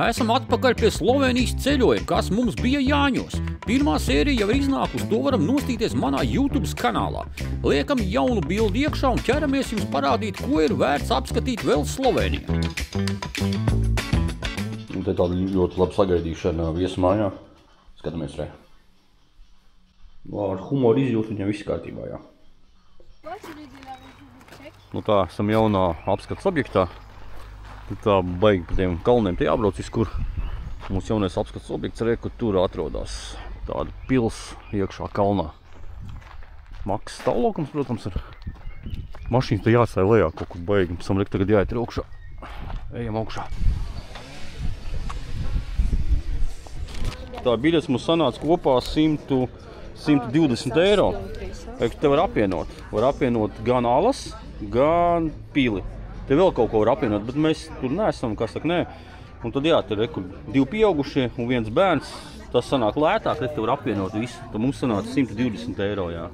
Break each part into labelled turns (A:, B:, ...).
A: Esam atpakaļ pie Slovenijas ceļojuma, kas mums bija Jāņos. Pirmā sērija jau ir iznākusi, to varam nostīties manā YouTube kanālā. Liekam jaunu bildi iekšā un ķeramies jums parādīt, ko ir vērts apskatīt vēl Slovenijā.
B: Un te tāda ļoti laba sagaidīšana viesmājā. Skatāmies re. Ar humoru izjūtu viņam viss kārtībā, jā. Nu tā, esam jaunā apskates objektā. Tā baigi pa tiem kalniem te jābrauc viskur. Mums jaunais apskates objekts re, kur tur atrodās tāda pils iekšā kalnā. Maks stāvlaukums, protams, ar mašīnas te jāsāja lejā kaut kur baigi. Pēc tam rek tagad jāiet augšā. Ejam augšā. Tā biļets mums sanāca kopā 120 eiro. Te var apvienot. Var apvienot gan alas, gan pili. Te vēl kaut ko var apvienot, bet mēs tur neesam, kas saka, nē. Un tad jā, te ir divi pieaugušie un viens bērns. Tas sanāk lētāk, te var apvienot visu. Tad mums sanāca 120 eiro, jā.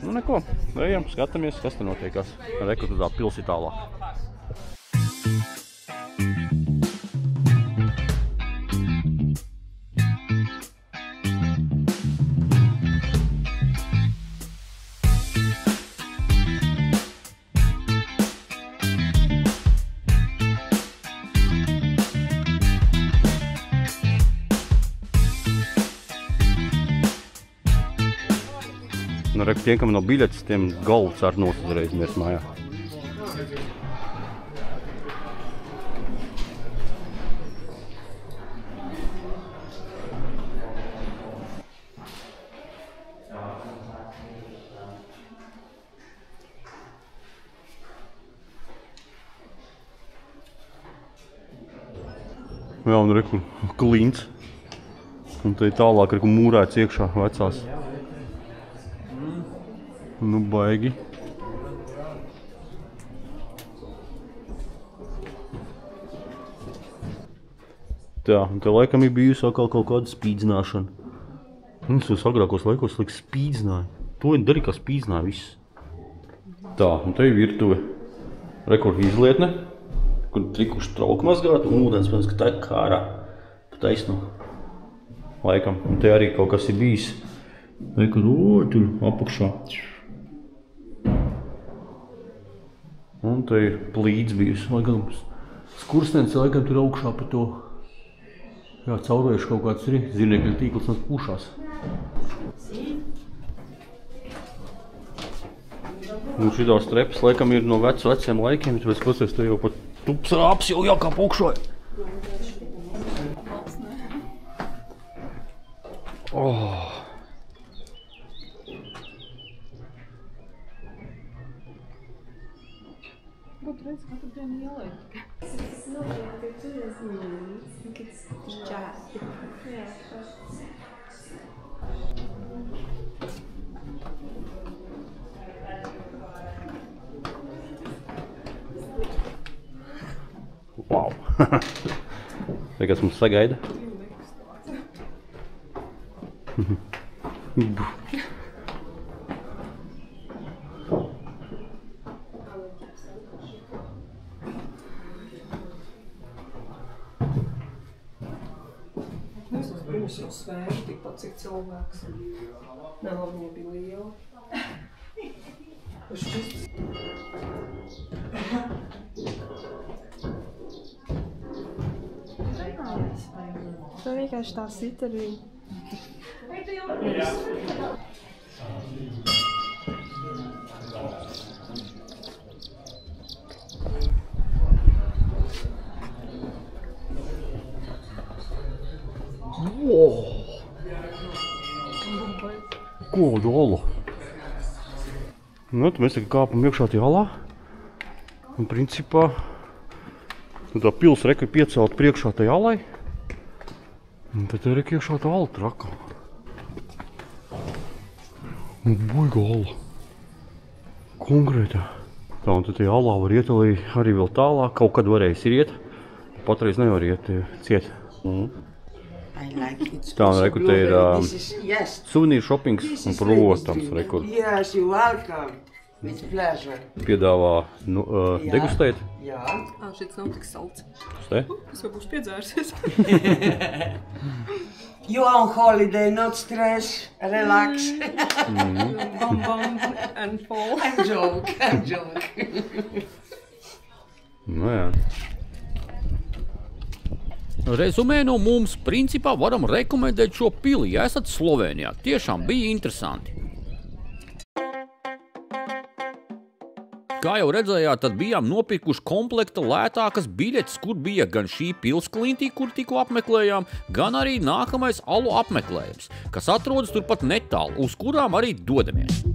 B: Nu neko, ejam, skatāmies, kas te notiekās. Reku tad tā pils ir tālāk. Nu, reku tiem, kam nav biļetes, tiem galvas ar nos uzreiz miesmājā. Jā, un reku klints. Un te tālāk reku mūrēts iekšā vecās. Nu, baigi. Tā, un te laikam ir bijusi atkal kaut kāda spīdzināšana. Un es agrākos laikos liek spīdzināja. To viņi darīja, kā spīdzināja viss. Tā, un te ir virtuve. Rekord izlietne, kur trikuši trauku mazgāt, un ūdens, protams, ka tā ir kārā. Pa taisnu. Laikam. Un te arī kaut kas ir bijis. Rekord, tur apakšā. Un te ir plīds bijusi, laikam, skurstens, laikam, tur augšā pa to. Jā, caurējuši kaut kāds ir, zirniekļu tīkls un pušās. Un šitās trepas, laikam, ir no veciem laikiem, tāpēc pasies, te jau pat tups rāps jau jākā pukšoja. Oh.
C: Būtu redz, kā tu dienu ielēji.
B: Wow! Vai kas mums sagaida?
C: Viņš jau svēja tikpat, cik cilvēks. Nav, viņa bija liela. Tā vienkārši tā sit ar viņu.
B: Wow. Kādu alu? Nu, tad mēs tagad kāpam iekšā tie alā. Un principā tā pils reka ir piecelt priekšā tai alai. Un tad reka iekšā tā ala traka. Un baiga ala. Konkrētā. Tā, un tad tie alā var iet arī vēl tālāk. Kaut kad varēs iet. Patreiz nevar iet ciet.
D: I like it.
B: Tā, reku, te ir
D: yes.
B: suvenīru shoppings un, protams, reku.
D: Yes, you're welcome. With pleasure.
B: Piedāvā degustēt.
D: Jā.
C: Šis nav tik salds.
B: Kas te?
C: Es jau būšu piedzērsies.
D: You on holiday, not stress, relax.
C: Bam, bam, and fall.
D: I'm joke.
B: Nu jā.
A: Rezumē no mums, principā varam rekomendēt šo pili, ja esat Slovēnijā. Tiešām bija interesanti. Kā jau redzējāt, tad bijām nopirkuši komplekta lētākas biļetes, kur bija gan šī pilsklintī, kur tikko apmeklējām, gan arī nākamais alu apmeklējums, kas atrodas turpat netālu, uz kurām arī dodamies.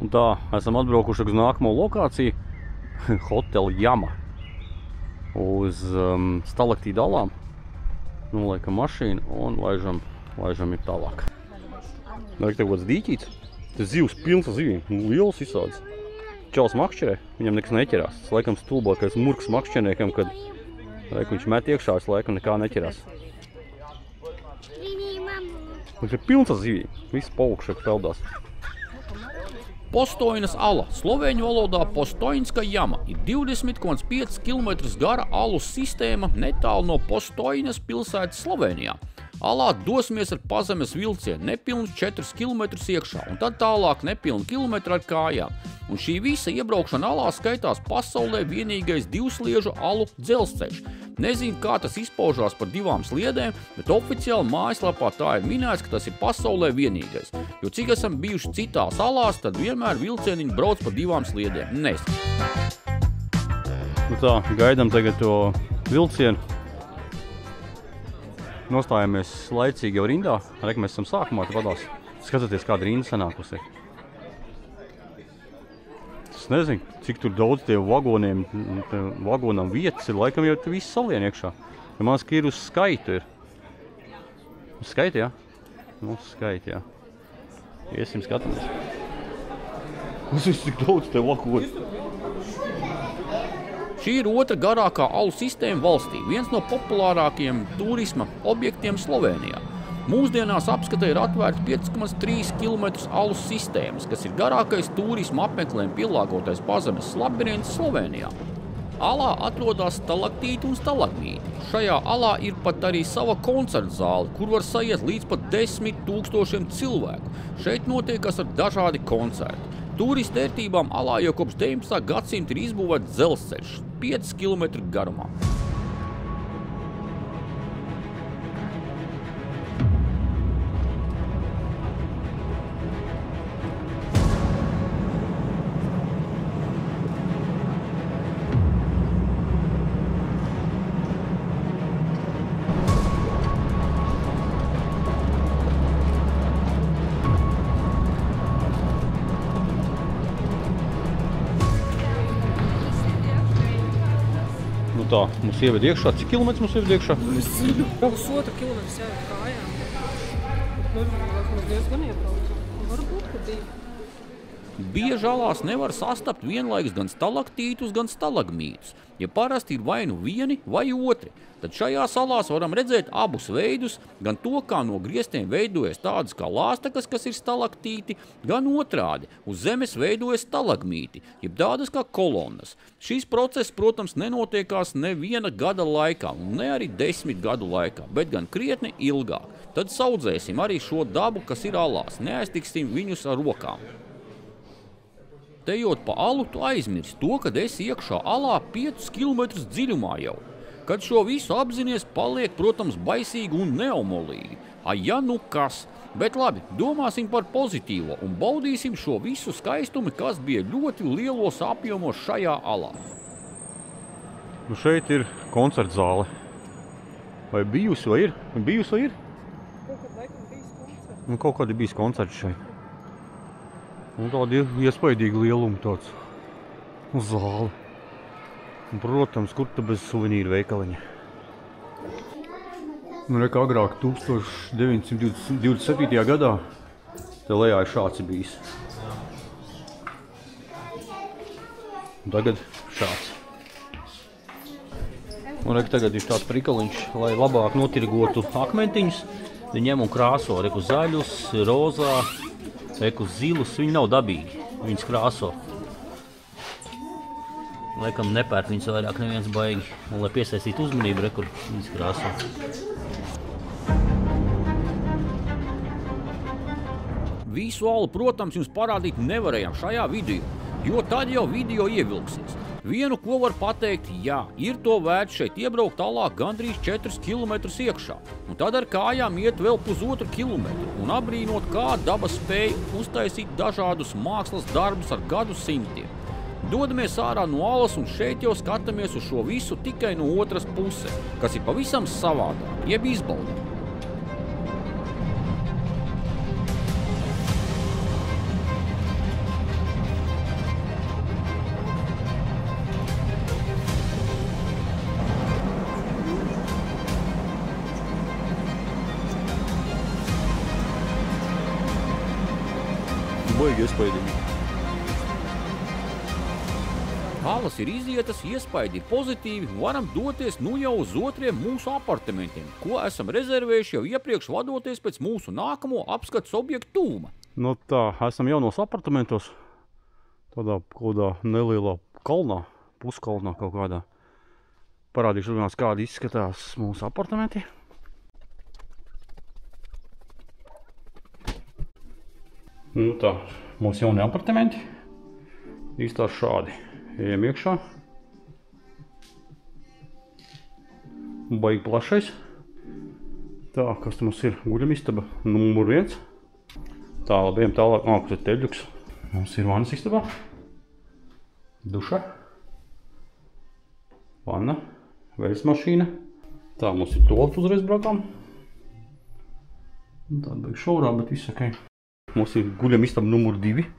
B: Un tā, esam atbraukuši uz nākamo lokāciju, Hotel Jama, uz stalaktītu alām. Noliekam mašīnu un laižam ir tālāk. Nāk tev kāds dīķīts, tas zivs pilns ar zivīm, liels izsādes. Čals makšķerē, viņam nekas neķerās. Tas laikam stulbākais murks makšķerniekam, kad viņš met iekšā, tas laikam nekā neķerās. Tas ir pilns ar zivīm, viss paukšāk peldās.
A: Postoinas ala, slovēņu valodā Postoinska jama, ir 20,5 km gara alu sistēma netālu no Postoinas pilsētas Slovēnijā. Alā dosimies ar pazemes vilcienu nepilnus 4 km iekšā un tad tālāk nepilnu kilometru ar kājām. Un šī visa iebraukšana alā skaitās pasaulē vienīgais divsliežu alu dzelzceļš. Nezinu, kā tas izpaužās par 2 sliedēm, bet oficiāli mājaslapā tā ir minēts, ka tas ir pasaulē vienīgais. Jo cik esam bijuši citās alās, tad vienmēr vilcieniņi brauc par 2 sliedēm. Nezinu.
B: Nu tā, gaidām tagad to vilcienu. Nostājamies laicīgi jau rindā. Mēs esam sākumā, te vadās. Skatoties, kāda rinda sanākusi. Es nezinu, cik tur daudz tie vagonam vietas ir. Laikam jau te viss salien iekšā. Ja mans, ka ir uz skaitu ir. Uz skaitu, jā? Nu, uz skaitu, jā. Iesim skatāmies. Es visu cik daudz te vagoni.
A: Šī ir otra garākā alu sistēma valstī, viens no populārākajiem turisma objektiem Slovēnijā. Mūsdienās apskatē ir atvērta 5,3 km alu sistēmas, kas ir garākais turisma apmeklējuma pielāgotais pazemes labirints Slovēnijā. Alā atrodas stalaktīti un stalagmīti. Šajā alā ir pat arī sava koncerta zāle, kur var saiet līdz pat 10 000 cilvēku. Šeit notiekas ar dažādi koncerti. Turistu ērtībām alā jau kopš 19. gadsimta ir izbūvēts dzelzceļš 5 km garumā.
B: Tā, mums ieved iekšā. Cik kilometrs mums ieved iekšā?
C: Es zinu. Pusotru kilometru jāiet kājām. Mums diezgan iebrauc. Varbūt, ka 2.
A: Bieži alās nevar sastapt vienlaikus gan stalaktītus, gan stalagmītus, ja parasti ir vai nu vieni vai otri. Tad šajās alās varam redzēt abus veidus, gan to, kā no griestiem veidojas tādas kā lāstakas, kas ir stalaktīti, gan otrādi, uz zemes veidojas stalagmīti, jeb tādas kā kolonnas. Šīs process, protams, nenotiekās ne 1 gada laikā, un ne arī 10 gadu laikā, bet gan krietni ilgāk. Tad saudzēsim arī šo dabu, kas ir alās, neaiztiksim viņus ar rokām. Tejot pa alu, tu aizmirsti to, kad esi iekšā alā 5 km dziļumā jau. Kad šo visu apzinies, paliek, protams, baisīgi un neomolīgi. Ja nu kas, bet labi, domāsim par pozitīvo un baudīsim šo visu skaistumu, kas bija ļoti lielos apjomos šajā alā.
B: Nu šeit ir koncerta zāle. Vai bijusi vai ir? Bijusi vai ir? Kaut kādi bijis koncerts šeit. Un tāda iespaidīga lieluma tāds zāle. Un, protams, kur ta bez suvenīru veikaliņa. Nu, reka agrāk 1927. gadā te lejā ir šāds bijis. Un tagad šāds. Un reka tagad ir tāds prikaliņš, lai labāk notirgotu akmentiņus.
A: Viņi ņem un krāso, reku zaļus, rozā, reku zilus, viņi nav dabīgi, viņas krāso. Laikam nepērk viņas vairāk neviens baigi, un lai piesaistītu uzmanību, reku viņas krāso. Visu alu, protams, jums parādīt nevarējām šajā video, jo tad jau video ievilksies. Vienu, ko var pateikt, jā, ir to vērts šeit iebraukt tālāk gandrīz 4 km iekšā, un tad ar kājām iet vēl +1 kilometru un abrīnot, kā daba spēja uztaisīt dažādus mākslas darbus ar gadsimtiem. Dodamies ārā no alas un šeit jau skatāmies uz šo visu tikai no otras puses, kas ir pavisam savādāk, jeb izbaudām.
B: Baigi iespaidīgi.
A: Alas ir izietas, iespaidi ir pozitīvi, varam doties nu jau uz otriem mūsu apartamentiem, ko esam rezervējuši jau iepriekš vadoties pēc mūsu nākamo apskates objektu tūma.
B: Nu tā, esam jaunos apartamentos, tādā kādā nelielā kalnā, puskalnā kaut kādā. Parādīšu runās, kādi izskatās mūsu apartamenti. Nu tā, mūsu jaunie apartamenti izstās šādi. Ejam iekšā. Baigi plašais. Tā, kas te mums ir? Guļamistaba numur 1. Tā, labi, ejam tālāk. Kas ir teļuks? Mums ir vannas istabā. Duša. Vanna. Veļas mašīna. Tā, mums ir toalets uzreiz brakām. Tāda baigi šaurā, bet viss ok. Mums ir guļamistaba numur 2.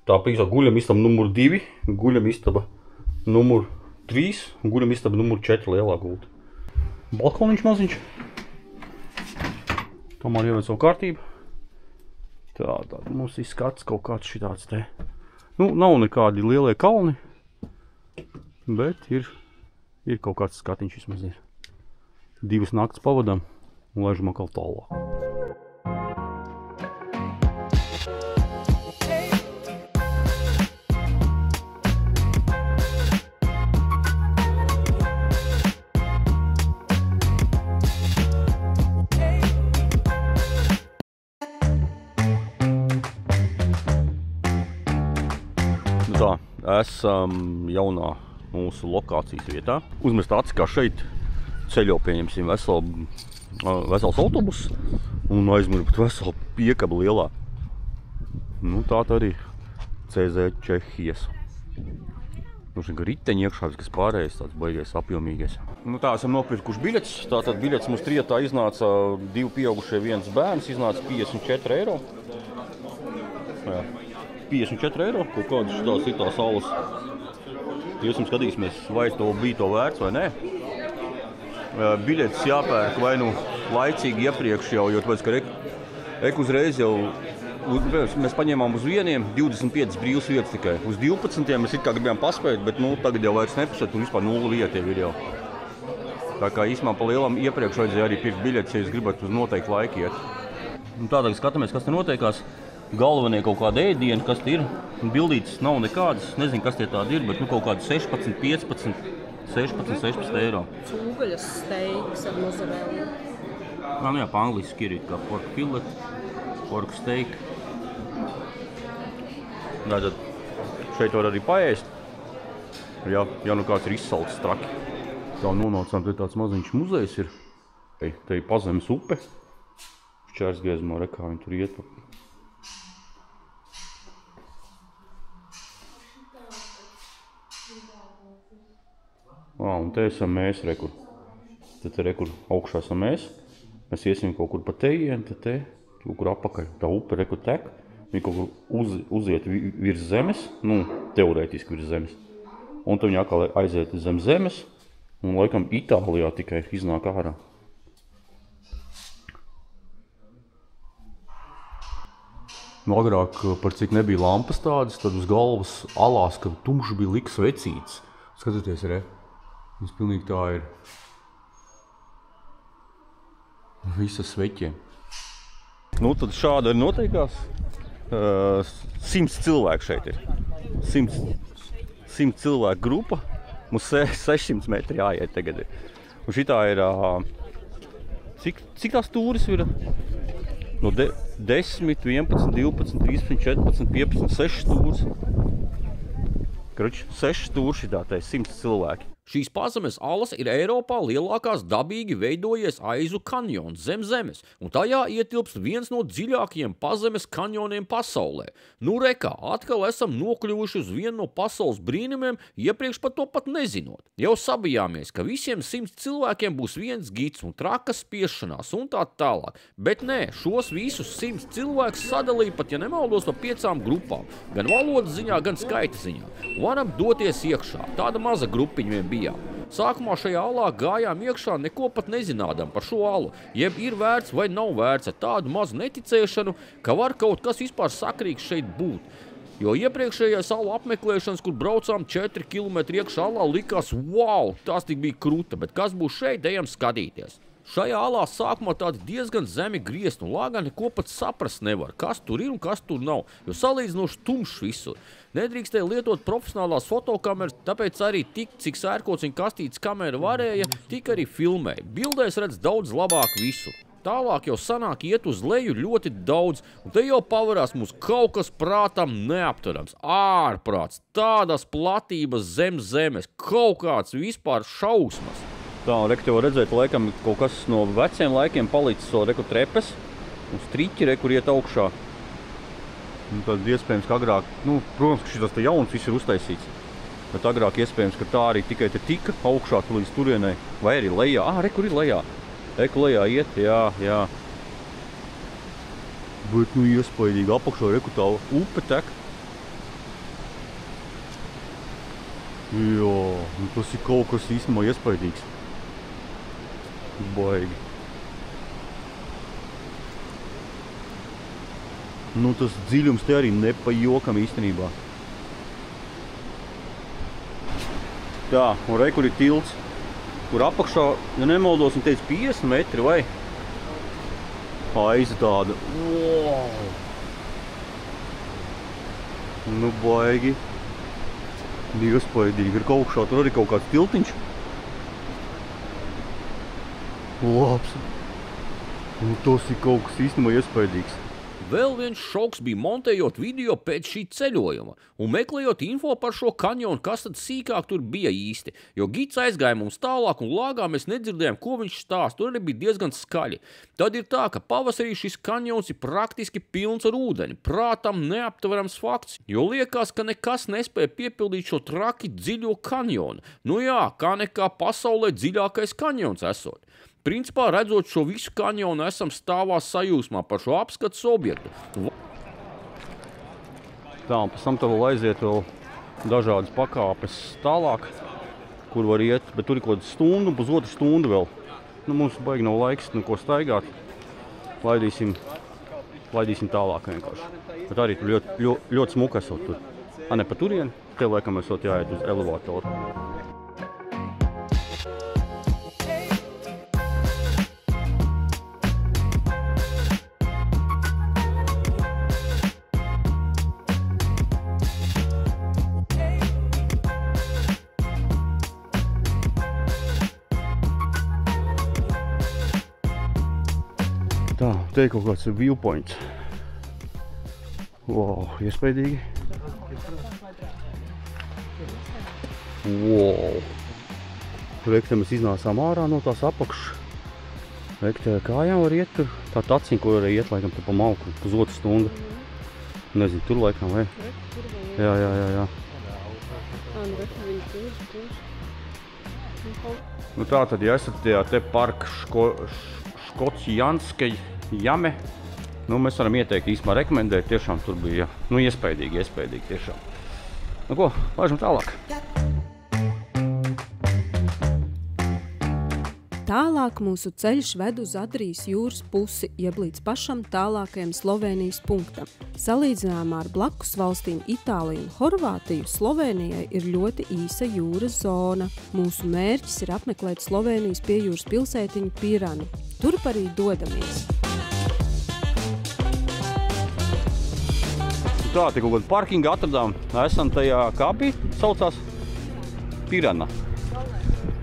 B: Tā pīsā guļamistaba numur 2, guļamistaba numur 3 un guļamistaba numur 4 lielā gulta. Balkoniņš maziņš. Tomēr ievēd savu kārtību. Tā, mums ir skats kaut kāds šitāds te. Nu, nav nekādi lielie kalni, bet ir kaut kāds skatiņš vismaz ir. 2 naktas pavadām un laižam atkal tālāk. Tā, esam jaunā mūsu lokācijas vietā. Uzmest aci, kā šeit ceļo, pieņemsim, vesels autobus un aizmir pat veselu piekabu lielā. Nu, tā arī CZ Čehijas. Nu, šeit riteņi iekšā, kas pārējais, tāds baigais apjomīgais. Nu, tā, esam nopirkuši biļetes. Tātad biļetes mums trietā iznāca 2 pieaugušie, 1 bērns, iznāca 54 eiro. Jā. 54 eiro, kaut kādas šitās ir tās alas. Iesim skatīsimies, vai to bija to vērts vai nē. Biļetes jāpērk vai nu laicīgi iepriekš jau, jo tāpēc, ka uzreiz jau mēs paņēmām uz 25 brīvas vietas tikai. Uz 12 mēs it kā gribējām paspēt, bet nu, tagad jau vairs nepaspēt un vispār 0 vieta jau ir jau. Tā kā īsumā pa lielam iepriekš vajadzēja arī pirkt biļetes, ja jūs gribat uz noteiktu laiku iet. Un tādā skatāmies, kas te noteikās. Galvenie kaut kāda ēdiena, kas te ir. Bildītes nav nekādas, nezinu, kas tie tādi ir, bet nu kaut kādi 16, 15, 16 eiro.
C: Cūgaļas steiks ar mozzarella.
A: Nu jā, pa angliski ir kā pork fillet, pork steak. Tad šeit var arī paēst, ja nu kāds ir izsalts traki. Tā nonācām, te tāds maziņš muzejs ir. Te ir Pazemes upe. Šķērsgriezumā rekā viņi tur iet pa. Un te esam mēs, rekur. Te rekur augšā esam mēs. Mēs iesim kaut kur pa tejien, te kaut kur apakaļ. Tā upe rekur tek. Viņi kaut kur uziet virs zemes, nu, teorētiski virs zemes. Un tad viņi atkal aiziet zem zemes. Un laikam Itālijā tikai iznāk ārā. Agrāk, par cik nebija lampas tādas, tad uz galvas alās, kad tumšs bija liks vecītes. Skatieties, re. Viņas pilnīgi tā ir.
B: Visas sveķiem. Nu, tad šāda ir noteikās. 100 cilvēku šeit ir. 100 cilvēku grupa. Mums 600 metri jāiet tagad. Un šitā ir... Cik tās stūris ir? No 10, 11, 12, 13, 14, 15, 6 stūris. Kruč, 6 stūri šitā, tā ir 100 cilvēki.
A: Šīs pazemes alas ir Eiropā lielākās dabīgi veidojies Aizu kanjons zem zemes, un tajā ietilpst viens no dziļākajiem pazemes kanjoniem pasaulē. Nu rekā, atkal esam nokļuvuši uz vienu no pasaules brīnumiem, iepriekš par to pat nezinot. Jau sabijāmies, ka visiem 100 cilvēkiem būs viens gids un trakas spiešanās un tā tālāk, bet nē, šos visus 100 cilvēkus sadalīja pat, ja nemaldos, pa 5 grupām, gan valodas ziņā, gan skaita ziņā. Varam doties iekšā, tāda maza grupiņa vien bija. Sākumā šajā alā gājām iekšā neko pat nezinādam par šo alu, jeb ir vērts vai nav vērts ar tādu mazu neticēšanu, ka var kaut kas vispār sakrīgs šeit būt. Jo iepriekšējais alu apmeklēšanas, kur braucām 4 km iekšā alā, likās, wow, tās tik bija kruta, bet kas būs šeit, ejam skatīties. Šajā alā sākumā tādi diezgan zemi griezti un lāgā neko pat saprast nevar, kas tur ir un kas tur nav, jo salīdzinoši tumšs visur. Nedrīkstēja lietot profesionālās fotokameras, tāpēc arī tik, cik sērkociņa kastītes kamera varēja, tik arī filmēja. Bildēs redz daudz labāk visu. Tālāk jau sanāk iet uz leju ļoti daudz, un te jau pavarās mums kaut kas prātam neaptverams. Ārprāts, tādas platības zem zemes, kaut kāds vispār šausmas.
B: Tā, un reku te var redzēt, laikam kaut kas no veciem laikiem palicis so reku trepes un striķi reku iet augšā. Un tad iespējams, ka agrāk, nu, protams, ka šitas te jauns viss ir uztaisīts, bet agrāk iespējams, ka tā arī tikai te tika augšā tu līdz turienai, vai arī lejā. Reku ir lejā. Reku lejā iet, jā. Bet, nu, iespaidīgi apakšā reku tā upe tek. Jā, nu, tas ir kaut kas īstenībā iespaidīgs. Baigi. Nu, tas dziļums te arī nepajokam īstenībā. Tā, un re, kur ir tilts, kur apakšā, ja nemaldos, un teica 50 metri, vai? Aiza tāda. Wow! Nu, baigi. Iespaidīgi. Ir augšā, tur arī kaut kāds tiltiņš. Labs. Nu, tas ir kaut kas īstenībā iespaidīgs.
A: Vēl viens šoks bija montējot video pēc šī ceļojuma un meklējot info par šo kanjonu, kas tad sīkāk tur bija īsti, jo gids aizgāja mums tālāk un lāgā mēs nedzirdējām, ko viņš stāst, tur arī bija diezgan skaļi. Tad ir tā, ka pavasarī šis kanjons ir praktiski pilns ar ūdeni, prātam neaptverams fakts, jo liekas, ka nekas nespēja piepildīt šo traki dziļo kanjonu. Nu jā, kā nekā pasaulē dziļākais kanjons esot. Principā, redzot šo visu kanjonu, esam stāvā sajūsmā par šo apskates objektu.
B: Tā, un pēc tam tev vēl aiziet vēl dažādas pakāpes tālāk, kur var iet, bet tur ir kaut stundu, pusotru stundu vēl. Nu, mums baigi nav laiks neko staigāt. Laidīsim tālāk vienkārši. Bet arī tur ļoti smuka esot tur. Ne pa turieni, te laikam esot jāiet uz elevatoru. Tā, te ir kaut kāds viewpoints. Wow, iespaidīgi. Wow. Reik, te mēs iznācām ārā no tās apakšas. Reik, te kājām var iet tur. Tā taciņa, ko var iet, laikam, te pa malku, pusotru stundu. Nezinu, tur laikam, vai? Jā. Nu tā tad, ja esat tajā te parka Škocijanskai jame, nu mēs varam ieteikt īstenībā rekomendēt, tiešām tur bija, nu iespaidīgi tiešām. Nu ko, laižam tālāk.
E: Tālāk mūsu ceļš ved uz Adrijas jūras pusi, jeb līdz pašam tālākajam Slovēnijas punktam. Salīdzinājumā ar blakus valstīm Itāliju un Horvātiju, Slovēnijai ir ļoti īsa jūras zona. Mūsu mērķis ir apmeklēt Slovēnijas piejūras pilsētiņu Pirani. Turp arī dodamies.
B: Tā, te kaut kādu parkingu atradām. Esam tajā kapī, saucās Pirana.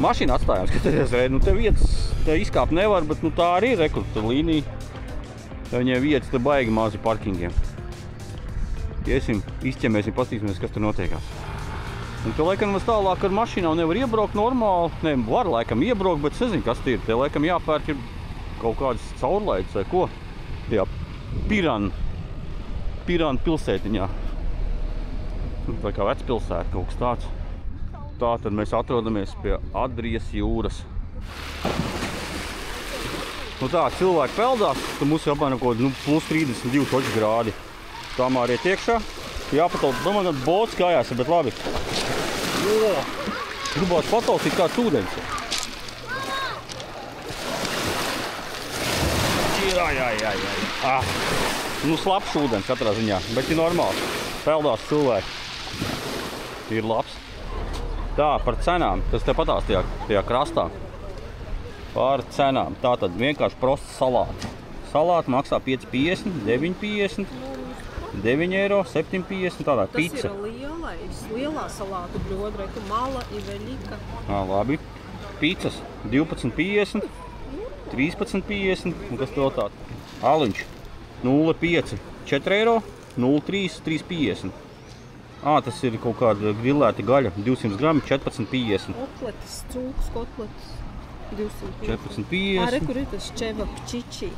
B: Mašīna atstājām, skaties, nu te vietas, te izkāpt nevar, bet nu tā arī ir, rekur, tur līnija. Viņiem vietas te baigi mazi parkingiem. Iesim, izķemēsim, pastīsimies, kas tur notiekās. Un te laikam mēs tālāk ar mašīnām nevar iebraukt normāli. Ne, var laikam iebraukt, bet es nezinu, kas tie ir. Te laikam jāpērk ir kaut kādas caurlaides vai ko. Jā, Pirana pilsētiņā. Tā kā vecpilsēta, kaut kas tāds. Tā tad mēs atrodamies pie Adrijas jūras. Nu tā, cilvēki peldās, tad mums ir apmēram kaut plus 32 grādi. Tā māriet iekšā. Jāpataut, domāju, ka bots kājās, bet labi. Gribētu patausīt kāds ūdens. Jā. Nu, slapš ūdens katrā ziņā, bet ir normāli. Peldās cilvēki. Ir labs. Tā, par cenām. Tas te patās tajā krastā. Par cenām. Tātad vienkārši prosta salāta. Salāta maksā 5,50, 9,50. 9 eiro, 7,50, tādā pica.
C: Tas ir lielā salātu bļodra, mala ir veļika.
B: Labi. Picas 12,50, 13,50 un kas vēl tāda? Aliņš 0,5, 4 eiro, 0,3, 3,50. Tas ir kaut kāda grillēta gaļa, 200 grami, 14,50.
C: Kotletes, cūkas kotletes.
B: 14,50.
C: Rekur ir tas čevapčiči.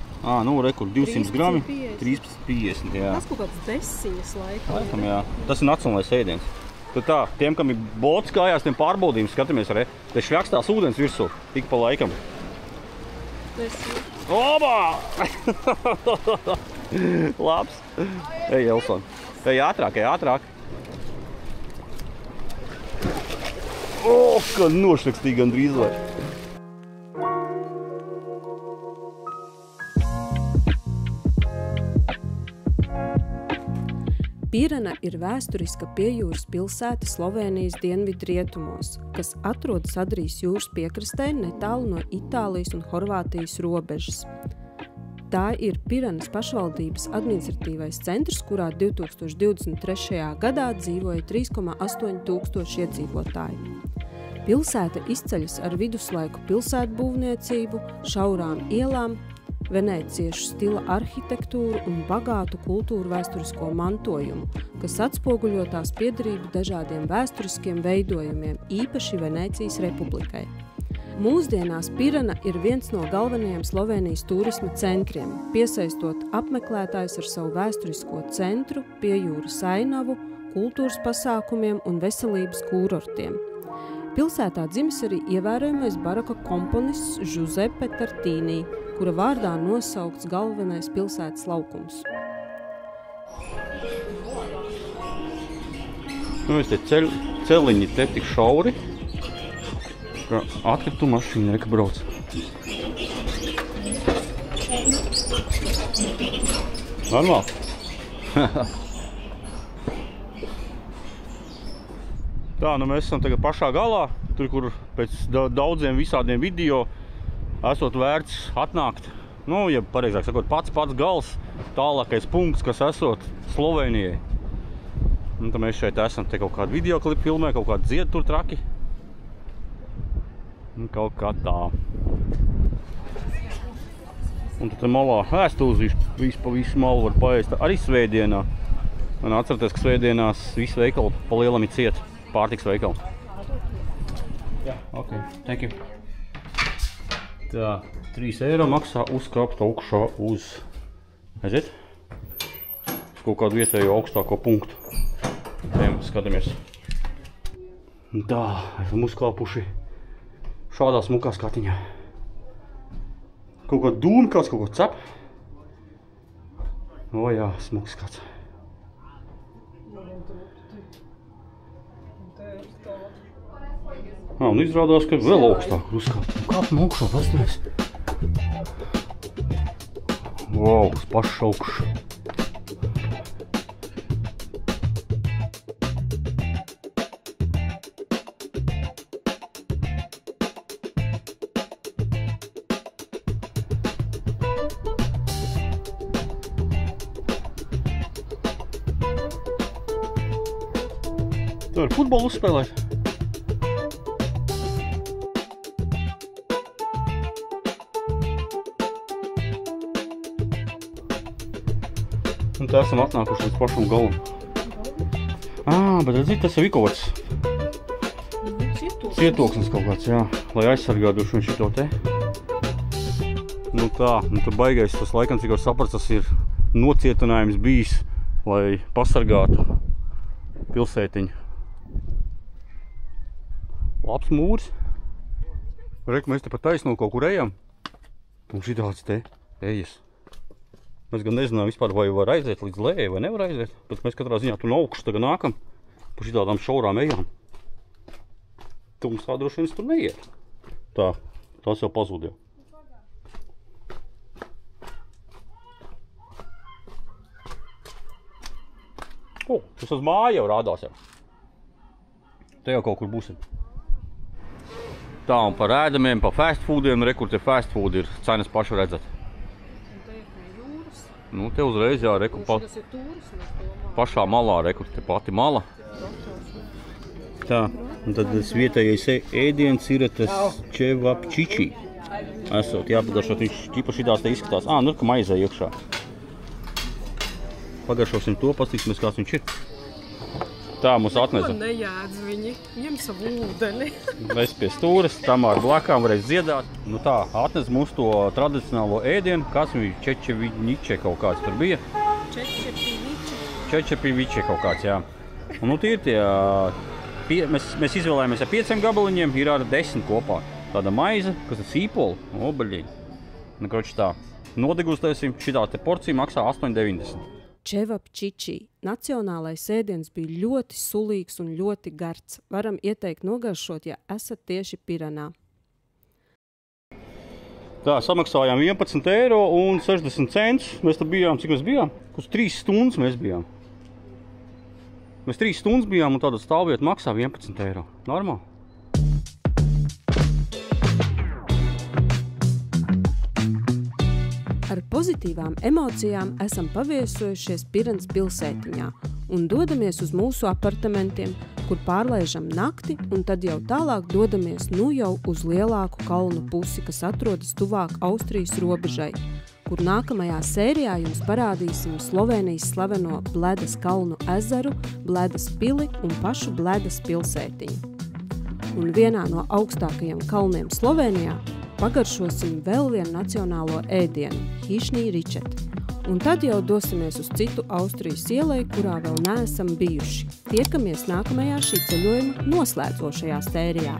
B: Nu, rekur 200 grami, 13,50, jā.
C: Tas kaut kāds desiņas
B: laikam, jā. Tas ir nacionālais ēdiens. Tad tā, tiem, kam ir bots kājās, tiem pārbaudījums, skatāmies, te šļakstās ūdens virsū, tik pa laikam. Obā! Labs. Ej, Elson. Ej ātrāk. Kā nošrakstīja gandrīz vai.
E: Pirana ir vēsturiska piejūras pilsēta Slovēnijas dienvidrietumos, kas atrodas Adrijas jūras piekrastē netālu no Itālijas un Horvātijas robežas. Tā ir Piranas pašvaldības administratīvais centrs, kurā 2023. gadā dzīvoja 3,8 tūkstoši iedzīvotāji. Pilsēta izceļas ar viduslaiku pilsētbūvniecību, šaurām ielām, venēciešu stila arhitektūru un bagātu kultūru vēsturisko mantojumu, kas atspoguļo tās piederību dažādiem vēsturiskiem veidojumiem, īpaši Venēcijas republikai. Mūsdienās Pirana ir viens no galvenajiem Slovēnijas turisma centriem, piesaistot apmeklētājus ar savu vēsturisko centru, piejūras ainavu, kultūras pasākumiem un veselības kūrortiem. Pilsētā dzimis arī ievērojamais baroka komponists Giuseppe Tartini, kura vārdā nosaukts galvenais pilsētas laukums.
B: Te celiņi te tik šauri, ka atkritu mašīna reka brauc. Normāli. Tā, mēs esam tagad pašā galā, tur, kur pēc daudziem visādiem video esot vērts atnākt, ja pareizāk sakot, pats gals, tālākais punkts, kas esot Slovēnijai. Un tad mēs šeit esam, te kaut kādu videoklipu filmē, kaut kādu dziedu tur traki. Un kaut kā tā. Un tad malā ēstūzi pa visu malu var paēst, arī svētdienā. Un atceraties, ka svētdienās visi veikali pa lielam ir ciet, pārtiks veikali. Jā, ok, thank you. Tā, 3 eiro maksā uzkāpt augšā uz, aiziet, uz kaut kādu vietējo augstāko punktu. Tiem skatāmies. Tā, esam uzkāpuši šādā smukā skatiņā. Kaut kā dūmi kāds kaut ko cep. Jā, smuks skats. Un izrādās, ka vēl augstāk uzkāpt. Kāpam augšā, pastāvēs. Uz pašs augšs. Tu vari futbolu uzspēlēt. Un tā esam atnākuši līdz pašam galam. Bet redzīt, tas jau ir kaut kāds cietoksnis kaut kāds, jā. Lai aizsargātu šo šito te. Nu tā, nu tu baigais, tas laikam, cik var saprast, tas ir nocietinājums bijis, lai pasargātu pilsētiņu. Labs mūris. Reku, mēs te pat taisno kaut kur ejam. Un šitāds te ejas. Mēs gan nezinām vispār, vai var aiziet līdz lējai, vai nevar aiziet. Bet mēs katrā ziņā tu no augšu tagad nākam pa šitādām šaurām ejām. Tumsā droši vien tur neiet. Tā, tās jau pazūd jau. Tas uz māja jau rādās jau. Te jau kaut kur būsim. Tā, un par ēdamiem, par fast foodiem, rekur te fast food ir, cenas pašu redzat. Nu, te uzreiz, jā, reku pašā malā, reku, te pati mala. Tā, un tad tas vietējais ēdiens ir tas čevapčiči. Esot, jāpagaršot, viņš ķipa šitās te izskatās. Nu, ka maizē iekšā. Pagaršosim to, pastīsimies, kāds viņš ir. Tā mums atnesa.
C: Man nejādz viņi, ņem savu ūdeni.
B: Mēs pie stūres, Tamāra blakām varēs dziedāt. Nu tā, atnes mums to tradicionālo ēdienu. Kāds viņš čečeviņiče kaut kāds tur bija? Čečepiviče kaut kāds, jā. Un nu tie ir tie, mēs izvēlējāmies ar 5 gabaliņiem, ir ar 10 kopā. Tāda maize, kas ir sīpoli, obaļīgi. Nu, kroči tā, nodegustēsim, šitā te porcija maksā 8,90.
E: Čevapčiči nacionālais ēdiens bija ļoti sulīgs un ļoti gards. Varam ieteikt nogaršot, ja esat tieši Pirenā.
B: Tā, samaksājām 11 eiro un 60 centus. Mēs te bijām, cik mēs bijām? Uz 3 stundas mēs bijām. Mēs 3 stundas bijām un tāda stāvvieta maksā 11 eiro. Normāli.
E: Ar pozitīvām emocijām esam paviesojušies Pirenes pilsētiņā un dodamies uz mūsu apartamentiem, kur pārlaižam nakti un tad jau tālāk dodamies nu jau uz lielāku kalnu pusi, kas atrodas tuvāk Austrijas robežai, kur nākamajā sērijā jums parādīsim Slovēnijas slaveno Bledas kalnu ezeru, Bledas pili un pašu Bledas pilsētiņu. Un vienā no augstākajiem kalniem Slovēnijā pagaršosim vēl vienu nacionālo ēdienu – hišnī ričet. Un tad jau dosimies uz citu Austrijas ielai, kurā vēl neesam bijuši. Tiekamies nākamajā šī ceļojuma noslēdzošajā sērijā.